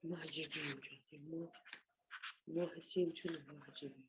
واجبی ہو جاتی ہے، محسن چن واجبی.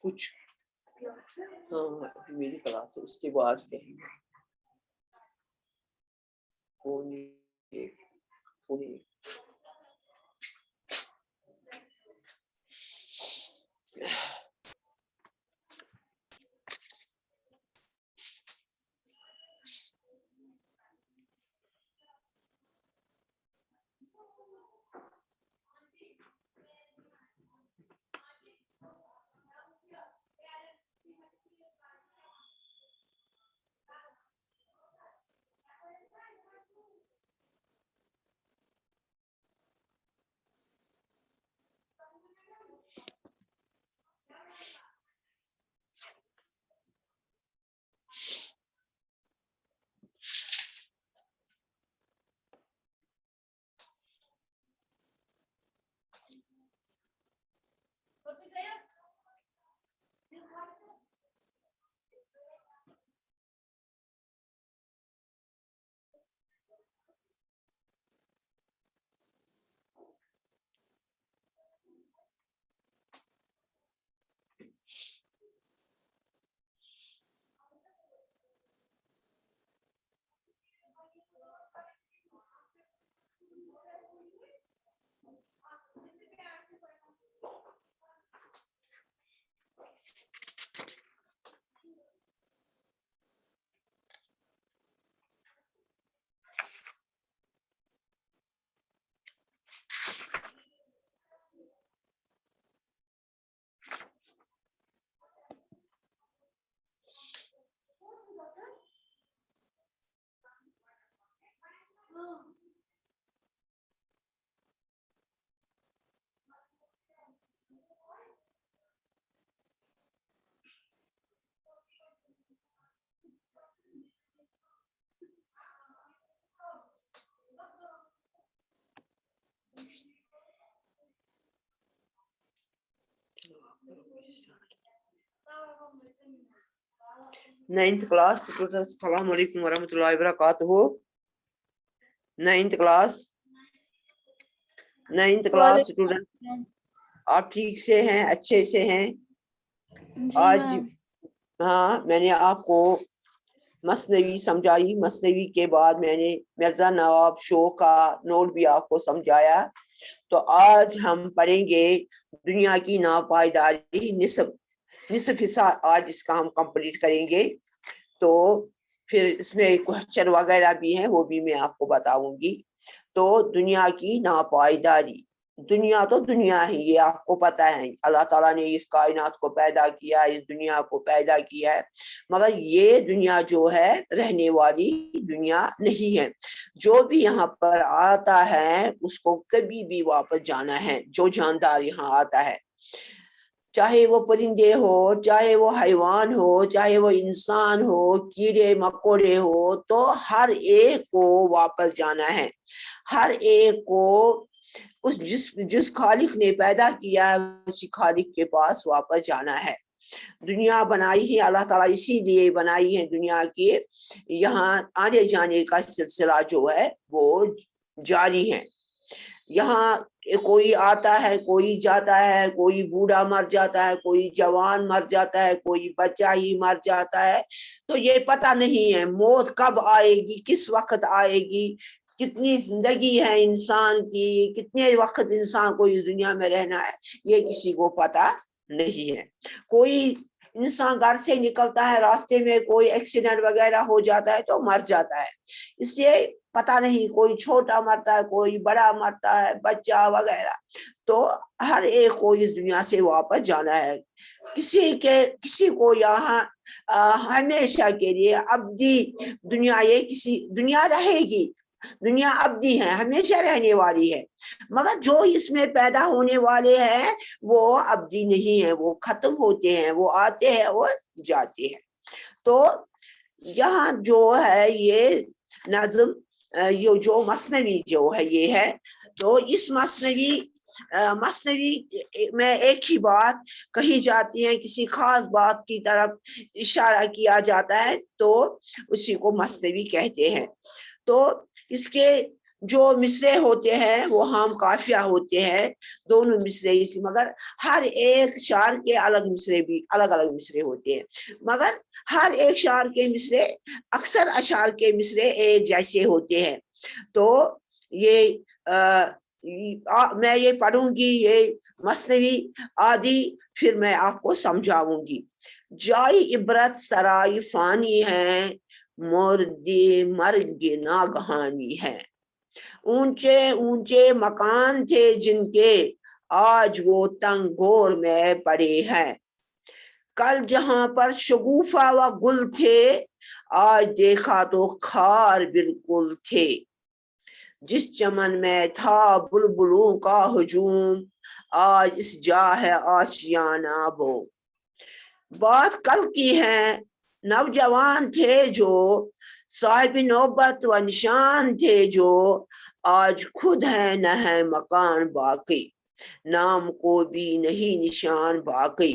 کچھ ہاں میری کلاس ہے، اس کے بعد کہیں گے. 9th class students, Assalamu alaikum warahmatullahi wabarakatuh. 9th class students, آپ ٹھیک سے ہیں؟ اچھے سے ہیں؟ آج ہاں میں نے آپ کو مثنوی سمجھائی، مثنوی کے بعد میں نے مرزا نواب شو کا نوٹ بھی آپ کو سمجھایا. تو آج ہم پڑھیں گے دنیا کی ناپائیداری، نصف حصہ آج اس کا ہم کمپلیٹ کریں گے. تو پھر اس میں کوشچن وغیرہ بھی ہیں، وہ بھی میں آپ کو بتاؤں گی. تو دنیا کی ناپائیداری، دنیا تو دنیا ہے، یہ آپ کو پتا ہے. اللہ تعالیٰ نے اس کائنات کو پیدا کیا، اس دنیا کو پیدا کیا ہے، مگر یہ دنیا جو ہے رہنے والی دنیا نہیں ہے. جو بھی یہاں پر آتا ہے اس کو کبھی بھی واپس جانا ہے. جو جاندار یہاں آتا ہے، چاہے وہ پرندے ہو، چاہے وہ حیوان ہو، چاہے وہ انسان ہو، کیڑے مکوڑے ہو، تو ہر ایک کو واپس جانا ہے. ہر ایک کو جس خالق نے پیدا کیا ہے اسی خالق کے پاس واپس جانا ہے. دنیا بنائی ہے اللہ تعالیٰ اسی لیے بنائی ہے دنیا کی، یہاں آنے جانے کا سلسلہ جو ہے وہ جاری ہے. یہاں کوئی آتا ہے، کوئی جاتا ہے، کوئی بوڑھا مر جاتا ہے، کوئی جوان مر جاتا ہے، کوئی بچہ ہی مر جاتا ہے. تو یہ پتہ نہیں ہے موت کب آئے گی، کس وقت آئے گی، کتنی زندگی ہے انسان کی، کتنے وقت انسان کو اس دنیا میں رہنا ہے، یہ کسی کو پتہ نہیں ہے. کوئی انسان گھر سے نکلتا ہے، راستے میں کوئی ایکسیڈنٹ وغیرہ ہو جاتا ہے تو مر جاتا ہے. اس لیے پتہ نہیں، کوئی چھوٹا مرتا ہے، کوئی بڑا مرتا ہے، بچہ وغیرہ. تو ہر ایک کو اس دنیا سے واپس جانا ہے. کسی کو یہاں ہمیشہ کے لیے ابدی دنیا، یہ دنیا رہے گی، دنیا ابدی ہے، ہمیشہ رہنے والی ہے. مگر جو اس میں پیدا ہونے والے ہیں وہ ابدی نہیں ہے، وہ ختم ہوتے ہیں، وہ آتے ہیں اور جاتے ہیں. تو یہاں جو ہے یہ نظم، یہ جو مثنوی جو ہے یہ ہے. تو اس مثنوی میں ایک ہی بات کہی جاتی ہے، کسی خاص بات کی طرف اشارہ کیا جاتا ہے تو اسی کو مثنوی کہتے ہیں. تو اس کے جو مصرے ہوتے ہیں وہ ہم قافیہ ہوتے ہیں، دونوں مصرے اسی، مگر ہر ایک شعر کے الگ مصرے بھی الگ الگ مصرے ہوتے ہیں. مگر ہر ایک شعر کے مصرے، اکثر اشعار کے مصرے ایک جیسے ہوتے ہیں. تو یہ میں یہ پڑھوں گی یہ مثنوی آدھی، پھر میں آپ کو سمجھاؤں گی. جائے عبرت سرائے فانی ہے، مردی مرگ ناگہانی ہے. اونچے اونچے مکان تھے جن کے، آج وہ تنگ گور میں پڑے ہیں. کل جہاں پر شگوفہ و گل تھے، آج دیکھا تو خار بالکل تھے. جس چمن میں تھا بلبلوں کا ہجوم، آج اس جا ہے آشیانہ بو. بات کل کی ہے، نوجوان تھے جو، صاحب نوبت و نشان تھے جو، آج خود ہے نہ ہے مکان باقی. नाम को भी नहीं निशान बाकी।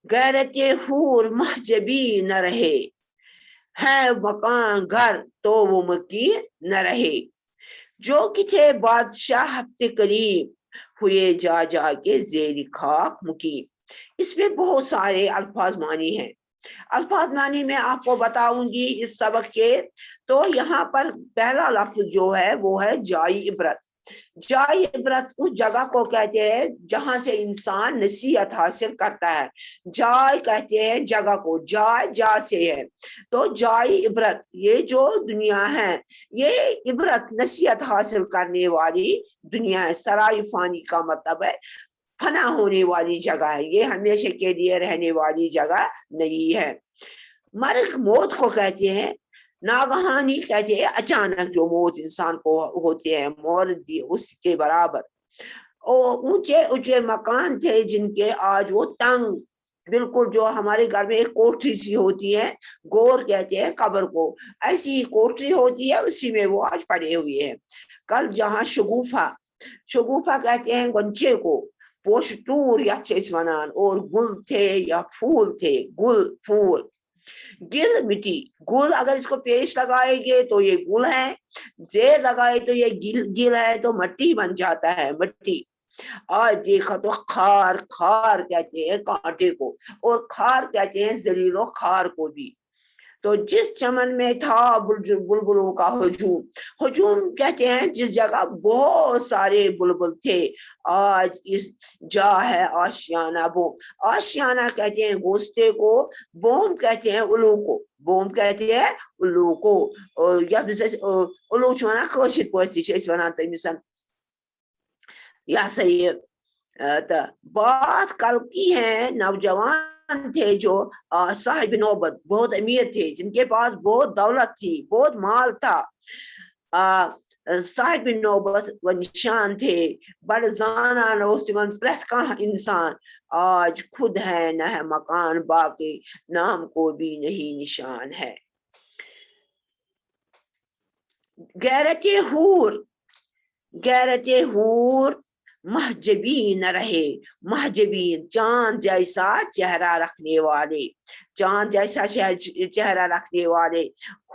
गैरत हूर महजबी न रहे, है मकान घर तो वो मकी न रहे। जो कि थे बादशाह हफ्ते करीब, हुए जा जा के जेरी खाक मुकीम। इसमें बहुत सारे अल्फाज मानी हैं। अल्फाज मानी में आपको बताऊंगी इस सबक के। तो यहाँ पर पहला लफ्ज जो है वो है जाई इबरत। जाई इबरत उस जगह को कहते हैं जहां से इंसान नसीहत हासिल करता है। जाय कहते हैं जगह को, जाय जा से है। तो जाई इबरत, ये जो दुनिया है ये इबरत नसीहत हासिल करने वाली दुनिया है। सराय फानी का मतलब है फना होने वाली जगह है, ये हमेशा के लिए रहने वाली जगह नहीं है। मर्ग मौत को कहते हैं, नागहानी कहते हैं अचानक जो मौत इंसान को होती है, मौत उसके बराबर। और ऊंचे ऊंचे मकान थे जिनके आज वो तंग, बिल्कुल जो हमारे घर में एक कोठरी सी होती है, गोर कहते हैं कब्र को, ऐसी ही कोठरी होती है, उसी में वो आज पड़े हुए हैं। कल जहां शगुफा, शगुफा कहते हैं गंचे को, पोशतूर या चेसवनान, और गुल थे या फूल थे, गुल फूल। गिल मिट्टी, गुल अगर इसको पेश लगाएंगे तो ये गुल है, जेर लगाए तो ये गिल गिल है, तो मट्टी बन जाता है मट्टी। और देखा तो खार, खार कहते हैं कांटे को, और खार कहते हैं जलीलो खार को भी। तो जिस चमन में था बुलबुलों का हजूम, हजूम कहते हैं जिस जगह बहुत सारे बुलबुल थे, आज इस जा है आशियाना बोम। आशियाना कहते हैं गोश्ते को, बोम कहते हैं उल्लू को, बोम कहते हैं उल्लू को। या उल्लू छुना कोशिश पहुंची इस वना तमिसन या सही। बात कल की है, नौजवान थे जो साहिब नौबत, बहुत अमीर थे, जिनके पास बहुत दौलत थी, बहुत माल था। साहिब नौबत व निशान थे, बड़ जाना नौस्तिमन प्रथ का इंसान, आज खुद है न है मकान बाकी, नाम को भी नहीं निशान है। गैरत हूर, गैरत हूर महजबी न रहे, महजबीन चांद जैसा चेहरा रखने वाले, चांद जैसा चेहरा रखने वाले।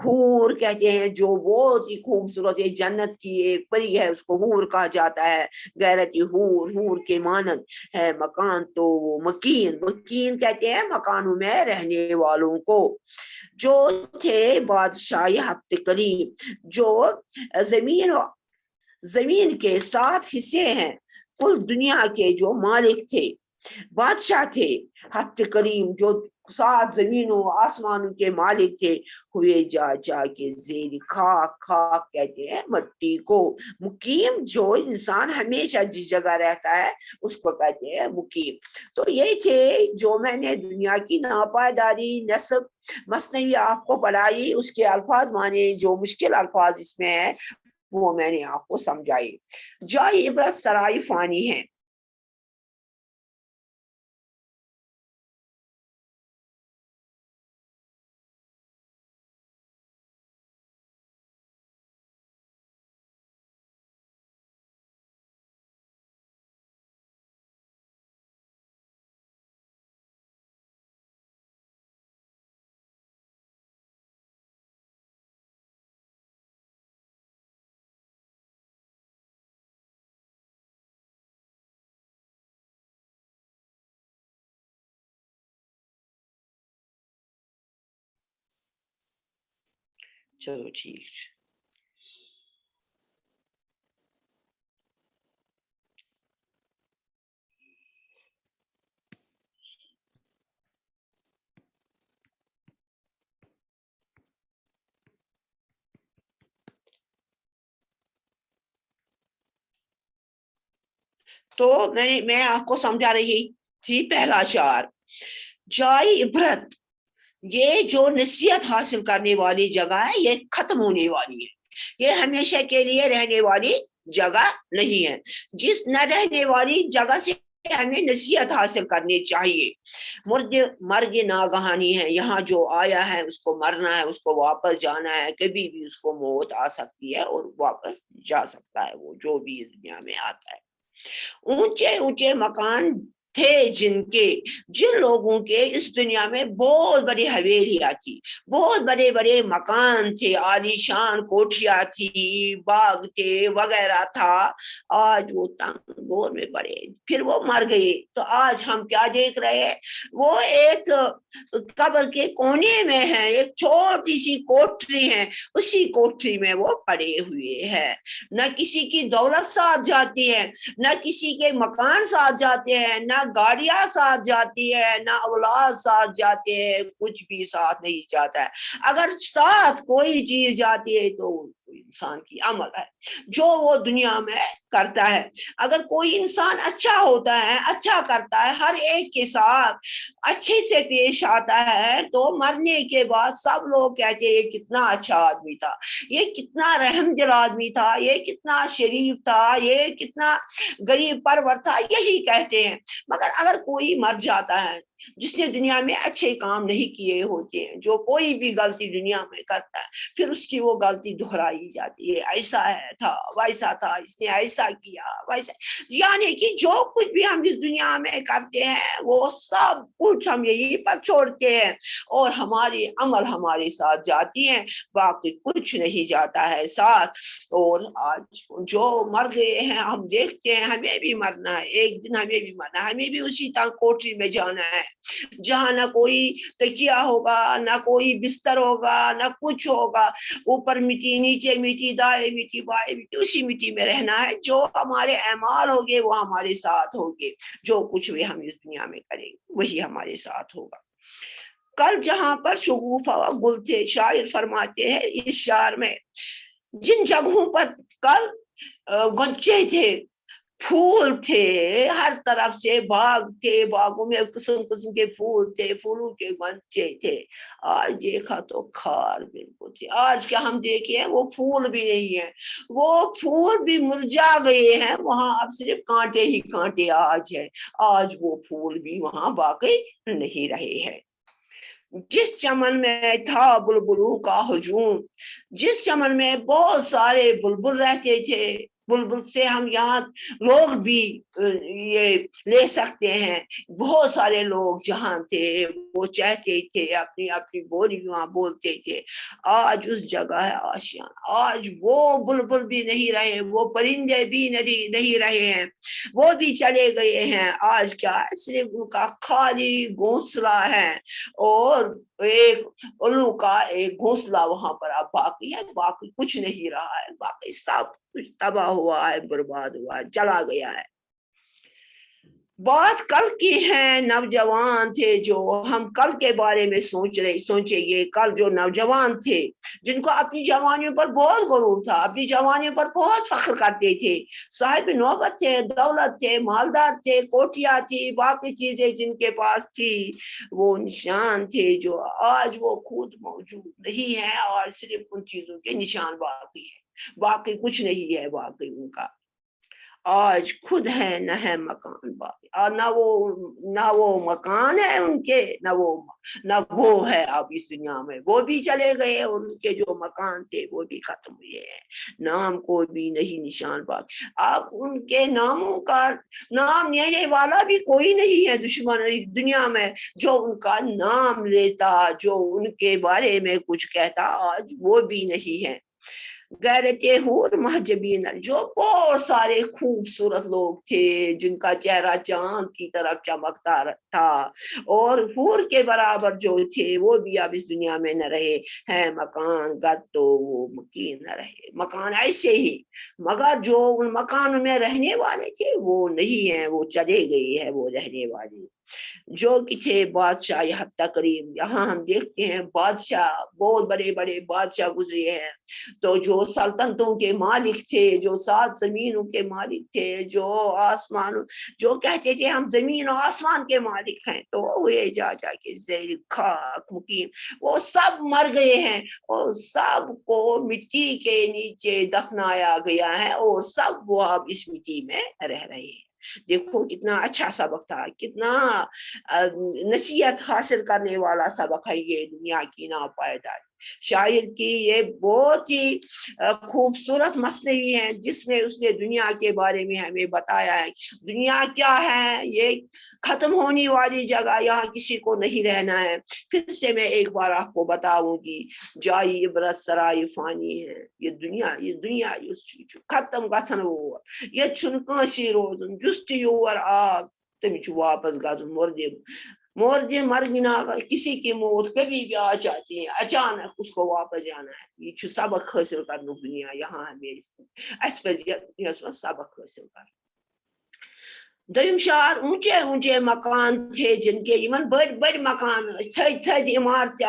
हूर कहते हैं जो बहुत ही खूबसूरत है, जन्नत की एक परी है, उसको हूर कहा जाता है। गैरत हूर, हूर के मानद है मकान तो वो मकीन, मकीन कहते हैं मकानों में रहने वालों को। जो थे बादशाह हफ्ते करीब, जो जमीन के 7 हिस्से हैं, कुल दुनिया के जो मालिक थे, बादशाह थे, हफ्ते करीम जो 7 जमीनों आसमानों के मालिक थे, हुए जा जा के जेरी खाक, खाक कहते हैं मट्टी को। मुकीम जो इंसान हमेशा जिस जगह रहता है उसको कहते हैं मुकीम। तो ये थे जो मैंने दुनिया की नापायदारी, नस्ब, मसनवी आपको पढ़ाई, उसके अल्फाज माने, जो मुश्किल अल्फाज इसमें है वो मैंने आपको समझाई। जाय इबरत सराय फानी है। चलो ठीक। तो मैं आपको समझा रही थी पहला शार, जाय इबरत, ये जो नसीहत हासिल करने वाली जगह है ये खत्म होने वाली है, ये हमेशा के लिए रहने वाली जगह नहीं है। जिस न रहने वाली जगह से हमें नसीहत हासिल करनी चाहिए। मर्ग नागहानी है, यहाँ जो आया है उसको मरना है, उसको वापस जाना है, कभी भी उसको मौत आ सकती है और वापस जा सकता है वो जो भी इस दुनिया में आता है। ऊंचे ऊंचे मकान थे जिन लोगों के इस दुनिया में बहुत बड़ी हवेलियां थी, बहुत बड़े बड़े मकान थे, आलीशान कोठियां थी, बाग थे वगैरह था। आज वो तंगोर में पड़े, फिर वो मर गए। तो आज हम क्या देख रहे हैं? वो एक कब्र के कोने में है, एक छोटी सी कोठरी है, उसी कोठरी में वो पड़े हुए हैं। न किसी की दौलत साथ जाती है, न किसी के मकान साथ जाते हैं, न गाड़ियां साथ जाती है, न औलाद साथ जाते हैं, कुछ भी साथ नहीं जाता है। अगर साथ कोई चीज जाती है तो इंसान की अमल है जो वो दुनिया में करता है। अगर कोई इंसान अच्छा होता है, अच्छा करता है, हर एक के साथ अच्छे से पेश आता है, तो मरने के बाद सब लोग कहते हैं ये कितना अच्छा आदमी था, ये कितना रहमदिल आदमी था, ये कितना शरीफ था, ये कितना गरीब परवर था, यही कहते हैं। मगर अगर कोई मर जाता है जिसने दुनिया में अच्छे काम नहीं किए होते हैं, जो कोई भी गलती दुनिया में करता है, फिर उसकी वो गलती दोहराई जाती है, ऐसा है था, वैसा था, इसने ऐसा किया वैसा। यानी कि जो कुछ भी हम इस दुनिया में करते हैं वो सब कुछ हम यहीं पर छोड़ते हैं और हमारी अमल हमारे साथ जाती हैं, बाकी कुछ नहीं जाता है साथ। और आज जो मर गए हैं हम देखते हैं, हमें भी मरना है, एक दिन हमें भी मरना है, हमें भी उसी तक कोठरी में जाना है जहां ना कोई तकिया होगा, ना कोई बिस्तर होगा, ना कुछ होगा, ऊपर मिट्टी, नीचे मिट्टी, दाएं मिट्टी, बाएं मिट्टी, उसी मिट्टी में रहना है। जो हमारे अमाल होंगे वो हमारे साथ होंगे, जो कुछ भी हम इस दुनिया में करेंगे वही हमारे साथ होगा। कल जहां पर शगुफा गुल थे, शायर फरमाते हैं इस शार में, जिन जगहों पर कल गच्चे थे, फूल थे, हर तरफ से बाग थे, बागों में किस्म किस्म के फूल थे, फूलों के गच्चे थे, आज देखा तो खार बिल्कुल थी। आज क्या हम देखे हैं, वो फूल भी नहीं है, वो फूल भी मुरझा गए हैं, वहां अब सिर्फ कांटे ही कांटे आज है, आज वो फूल भी वहां बाकी नहीं रहे हैं। जिस चमन में था बुलबुलों का हुजूम, जिस चमन में बहुत सारे बुलबुल रहते थे, बुलबुल से हम यहाँ लोग भी ये ले सकते हैं, बहुत सारे लोग जहाँ थे वो चाहते थे अपनी अपनी बोली वहां बोलते थे। आज उस जगह है आशियान, आज वो बुलबुल भी नहीं रहे, वो परिंदे भी नहीं रहे हैं, वो भी चले गए हैं। आज क्या है, सिर्फ उनका खाली घोंसला है और एक उल्लू का एक घोंसला वहां पर अब बाकी है, बाकी कुछ नहीं रहा है, बाकी सब कुछ तबाह हुआ है, बर्बाद हुआ है, चला गया है। बात कल की है, नौजवान थे जो, हम कल के बारे में सोचेंगे, कल जो नौजवान थे जिनको अपनी जवानियों पर बहुत गुरूर था, अपनी जवानियों पर बहुत फख्र करते थे, साहिब नौबत थे, दौलत थे, मालदार थे, कोठियां थी, बाकी चीजें जिनके पास थी, वो निशान थे जो आज वो खुद मौजूद नहीं है और सिर्फ उन चीजों के निशान बाकी है, बाकी कुछ नहीं है बाकी उनका। आज खुद है न है मकान बाकी, और ना वो मकान है उनके, ना वो है अब इस दुनिया में, वो भी चले गए और उनके जो मकान थे वो भी खत्म हुए हैं, नाम कोई भी नहीं, निशान बाकी। अब उनके नामों का नाम लेने वाला भी कोई नहीं है दुश्मन दुनिया में जो उनका नाम लेता, जो उनके बारे में कुछ कहता, आज वो भी नहीं है। गैरते हूर महजबीन, जो बहुत सारे खूबसूरत लोग थे जिनका चेहरा चांद की तरफ चमकता था और हूर के बराबर जो थे वो भी अब इस दुनिया में न रहे हैं, मकान गद तो वो मकीन न रहे, मकान ऐसे ही, मगर जो उन मकान में रहने वाले थे वो नहीं है, वो चले गए हैं वो रहने वाले। जो कि थे बादशाह यहाँ तकरीब, यहाँ हम देखते हैं बादशाह, बहुत बड़े बड़े बादशाह गुजरे हैं, तो जो सल्तनतों के मालिक थे, जो 7 जमीनों के मालिक थे, जो आसमान, जो कहते थे हम जमीन और आसमान के मालिक हैं, तो वो हुए जा के ज़ेर खाक मुकीम, वो सब मर गए हैं और सब को मिट्टी के नीचे दफनाया गया है और सब वो अब इस मिट्टी में रह रहे हैं। देखो कितना अच्छा सबक था, कितना नसीहत हासिल करने वाला सबक है ये दुनिया की नापायदारी। شاعر کی یہ بہت ہی خوبصورت مثنوی ہے جس میں اس نے دنیا کے بارے میں ہمیں بتایا ہے. دنیا کیا ہے؟ یہ ختم ہونے والی جگہ، یہاں کسی کو نہیں رہنا ہے. پھر سے میں ایک بار آپ کو بتاؤں گی، جائی عبرت سرائی فانی ہے. یہ دنیا ختم گژھن وول، یہ چھن کانسی روزن جس تہ یور آو تمس واپس گژھن. مردے مرگنا، کسی کی موت کبھی بھی آ جاتی ہے، اچانک اس کو واپس جانا ہے. یہ چھ سبق حاصل کرنے دنیا یہاں ہمیں اس پہ سبق حاصل کر. دویم شعر، اونچے اونچے مکان تھے جن کے، یمن بڑ بڑ مکان تھد تھد عمارت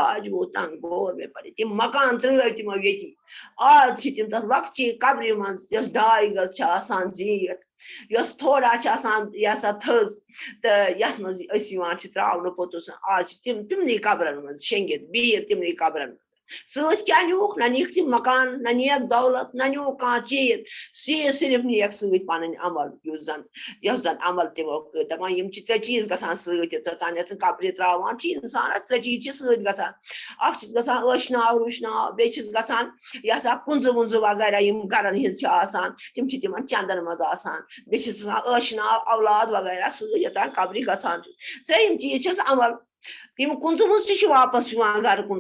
آج وہ تنگ بور میں پڑے. تم مکان ترٲے تمو ییٚتی، آج چھ تم تتھ لۄکچی قبرِ منٛز یۄس ڈاے گز چھ آسان زیٖٹھ، یۄس تھوڑا چھ آسان یہِ ہسا تھٔز تہٕ یتھ منٛز أسۍ یِوان چھِ تراونہٕ پوٚتُس. آج چھِ تم تمنٕے قبرن منٛز شیٚنگِتھ بِہِتھ تمنٕے قبرن منٛز. سۭتۍ کیٛاہ نیوٗکھ؟ نہ نِیکھ تم مکان، نہ نِیکھ دولت، نہ نیوٗکھ کانٛہہ چیٖز، صرف نِیکھ سۭتۍ پنٕنۍ عمل. یُس زن عمل تمو کٔر. دپان یِم چھِ ژےٚ چیٖز گژھان سۭتۍ، توٚتانٮ۪تھ قبرِ تراوان چھِ انسانس 3 چیٖز چھِ سۭتۍ گژھان. اکھ چھِ گژھان ٲشناو رُشناو، بیٚیہِ چھِس گژھان یہِ ہسا کُنزٕ وُنزٕ وغیرہ یِم گرن ہِنٛز چھِ آسان تِم چھِ تِمن چندن منٛز آسان. بیٚیہِ چھِس آسان ٲشناو اولاد وغیرہ سۭتۍ یوٚتانۍ قبرِ گژھان چھِ. 3یِم چیٖز چھِس عمل. یِم کُنزٕ وُنزٕ تہِ چھِ واپس یِوان گرٕ کُن،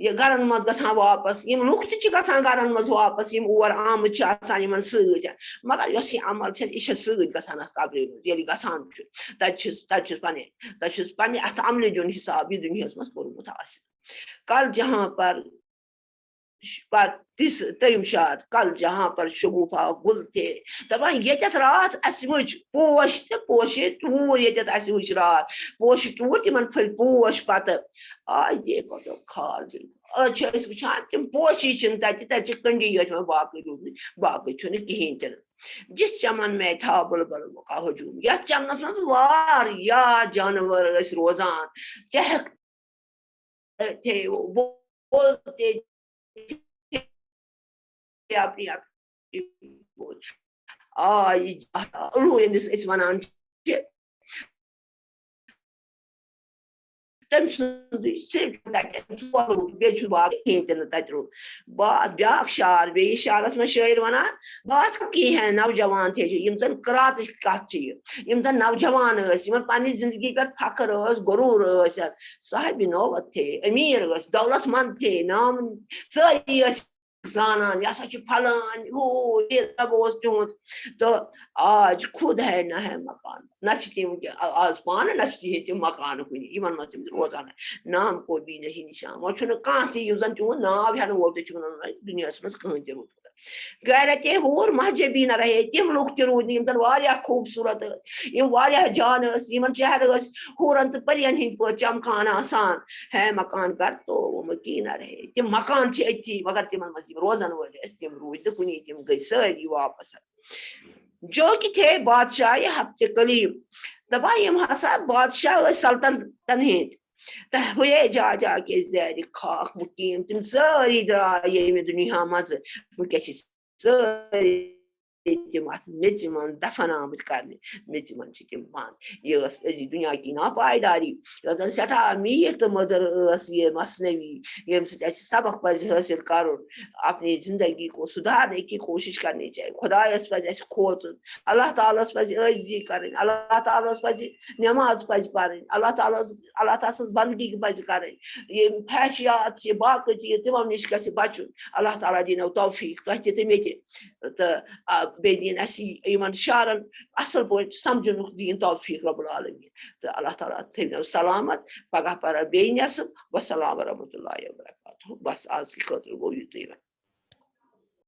یہِ گرن منٛز گژھان واپس. یِم لُکھ تہِ چھِ گژھان گرن منٛز واپس یِم اور آمٕتۍ چھِ آسان یِمن سۭتۍ. مگر یۄس یہِ عمل چھِ یہِ چھِ سۭتۍ گژھان اتھ قبرِ منٛز. ییٚلہِ گژھان چھُ تتہِ چھُس پننہِ اتھ عملہِ دیُن حساب یہِ دُنیاہس منٛز کوٚرمُت آسہِ. کل جہاں پر 3یِم شعر، کل جہاں پر شگوفا گل تھے. دپان ییٚتٮ۪تھ راتھ اسہِ وٕچھ پوش تہٕ پوشے ٹوٗر، ییٚتٮ۪تھ اسہِ وٕچھ راتھ پوشہِ ٹوٗر، تِمن پھٔلۍ پوش پتہٕ. آج دیکھو تو کھال بِلکُل. آز چھِ أسۍ وٕچھان تِم پوشی چھِنہٕ تتہِ چھِ کنڈی یٲتۍ وۄنۍ باقٕے روٗدمٕتۍ، باقٕے چھُنہٕ کِہیٖنۍ تہِ نہٕ. جس چمن میں تھا بلبل کا ہجوم، یتھ چمنس منٛز واریاہ جانور ٲسۍ روزان. چہک تھے بولتے اپنی الوٗ ییٚمِس أسۍ ونان چھِ تٔمۍ سُنٛدٕے صرف بیٚیہِ چھُ باقٕے کِہیٖنۍ تہِ نہٕ تتہِ روٗد. بیٛاکھ شعر، بیٚیِس شعرس منٛز شٲعر ونان بات کی ہے نوجوان تھے، یِم زن قراتٕچ کتھ چھِ یہِ، یِم زن نوجوان ٲسۍ، یِمن پننہِ زندگی پٮ۪ٹھ فخر ٲس، غروٗر ٲسۍ، صاحبِ نوبت تھے، أمیٖر ٲسۍ، دولت منٛد تھے، نام سٲری ٲسۍ زانان یہِ ہسا چھُ پھلٲنۍ ہُہ یہِ سب اوس تِہُنٛد. تہٕ آج خود ہے نہ ہے مکان، نہ چھِ تِم آز پانہٕ نہ چھِ تِم مکانہٕ کُنہِ یِمن منٛز تِم روزان. نام کو بھی نہیں نشان، وۄنۍ چھُنہٕ کانٛہہ تہِ یُس زن تِہُنٛد ناو ہٮ۪نہٕ وول تہِ چھُنہٕ دُنیاہس منٛز کٕہٕنۍ تہِ روٗدمُت. غیرتِ حور مہجبی نہ رہے، تِم لُکھ تہِ روٗدۍ نہٕ یِم زن واریاہ خوٗبصوٗرت ٲسۍ، یِم واریاہ جان ٲسۍ، یِمن چہرٕ ٲسۍ ہوٗرن تہٕ پٔرین ہٕنٛدۍ پٲٹھۍ چمکان آسان. ہے مکان کر تو وہ مکی نہ رہے، تِم مکان چھِ أتھی مگر تِمن منٛز یِم روزن وٲلۍ ٲسۍ تِم روٗدۍ نہٕ کُنی، تِم گٔے سٲری واپس. جو کہ تھے بادشاہ ہفتے کلیم، دپان یِم ہسا بادشاہ ٲسۍ سلطنتن ہٕنٛدۍ. تہٕ ہوے جا جا کے زیرِ خاک مقیٖم، تِم سٲری درٛاے ییٚمہِ دُنیا منٛزٕ وٕنکٮ۪س چھِ سٲری تِم اتھ میٚژِ منٛز دفن آمٕتۍ کرنہِ، میٚژِ منٛز چھِ تِم بنٛد. یہِ ٲس أزِچ دُنیا کی ناپایداری، یۄس زن سٮ۪ٹھاہ میٖٹھ تہٕ مٔدٕر ٲس یہِ مثنوی، ییٚمہِ سۭتۍ اسہِ سبق پزِ حٲصِل کرُن. اپنی زندگی کو سدھارنے کی کوشش کرنی چاہیے. خۄدایس پزِ اسہِ کھوژُن، اللہ تعالیٰ ہس پزِ عٲجزی کرٕنۍ، اللہ تعالیٰ ہس پزِ نٮ۪ماز پزِ پرٕنۍ، اللہ تعالیٰ سٕنٛز بندگی پزِ کرٕنۍ. یِم فحشیات چھِ باقٕے چیٖز تِمو نِش گژھِ بچُن. اللہ تعالیٰ دِینو توفیٖق تۄہہِ تہِ تہٕ مےٚ تہِ، تہٕ بیٚیہِ دِیِن اسہِ یِمن شعرن اصل پٲٹھۍ سمجھنُک دِیِن توفیٖق رۄب العالمیٖن. تہٕ اللہ تعالیٰ تھٲینو سلامت. پگاہ پرو بیٚیہِ نٮ۪صٕب. والسلام ورحمتہ اللہ وبرکاتہ. بس آز خٲطرٕ گوٚو یُتُے.